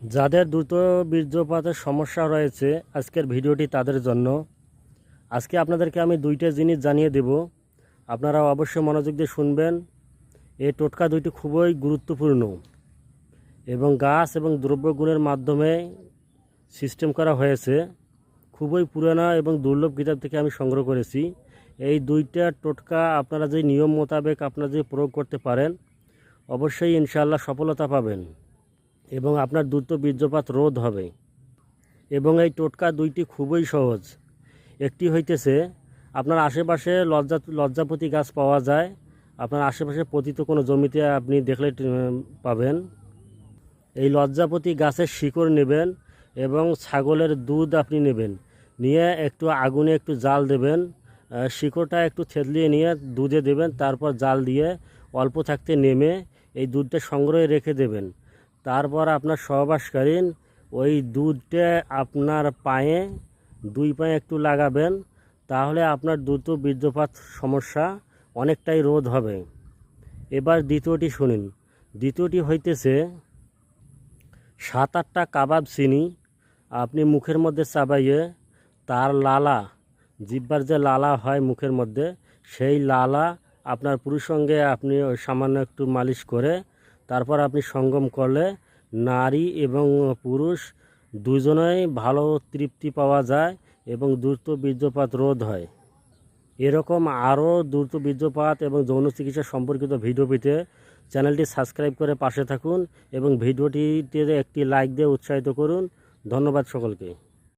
যাদের দ্রুত বীর্যপাতের সমস্যা রয়েছে, আজকের ভিডিওটি তাদের জন্য। আজকে আপনাদেরকে আমি দুইটা জিনিস জানিয়ে দেব, আপনারা অবশ্যই মনোযোগ দিয়ে শুনবেন। এই টোটকা দুইটি খুবই গুরুত্বপূর্ণ এবং গাছ এবং দ্রব্যগুণের মাধ্যমে সিস্টেম করা হয়েছে। খুবই পুরানো এবং দুর্লভ কিতাব থেকে আমি সংগ্রহ করেছি। এই দুইটা টোটকা আপনারা যে নিয়ম মোতাবেক আপনারা যদি প্রয়োগ করতে পারেন, অবশ্যই ইনশাআল্লাহ সফলতা পাবেন এবং আপনার দ্রুত বীর্যপাত রোধ হবে। এবং এই টোটকা দুইটি খুবই সহজ। একটি হইতেছে, আপনার আশেপাশে লজ্জাপতি গাছ পাওয়া যায়। আপনার আশেপাশে পতিত কোনো জমিতে আপনি দেখলে পাবেন। এই লজ্জাপতি গাছের শিকড় নেবেন এবং ছাগলের দুধ আপনি নেবেন, নিয়ে একটু আগুনে একটু জাল দেবেন। শিকড়টা একটু থেতলিয়ে নিয়ে দুধে দেবেন, তারপর জাল দিয়ে অল্প থাকতে নেমে এই দুধটা সংগ্রহে রেখে দেবেন। তারপর আপনার সহবাসকালীন ওই দুধটা আপনার পায়ে, দুই পায়ে একটু লাগাবেন, তাহলে আপনার দ্রুত বীর্যপাত সমস্যা অনেকটাই রোধ হবে। এবার দ্বিতীয়টি শুনুন। দ্বিতীয়টি হইতেছে, 7-8টা কাবাব চিনি আপনি মুখের মধ্যে চাবাইয়ে তার লালা, জিহ্বার যে লালা হয় মুখের মধ্যে, সেই লালা আপনার পুরুষঙ্গে আপনি সামান্য একটু মালিশ করে তারপর আপনি সঙ্গম করলে নারী এবং পুরুষ দুজনেই ভালো তৃপ্তি পাওয়া যায় এবং দ্রুত বীর্যপাত রোধ হয়। এরকম আরও দ্রুত বীর্যপাত এবং যৌন চিকিৎসা সম্পর্কিত ভিডিও পেতে চ্যানেলটি সাবস্ক্রাইব করে পাশে থাকুন এবং ভিডিওটিতে একটি লাইক দিয়ে উৎসাহিত করুন। ধন্যবাদ সকলকে।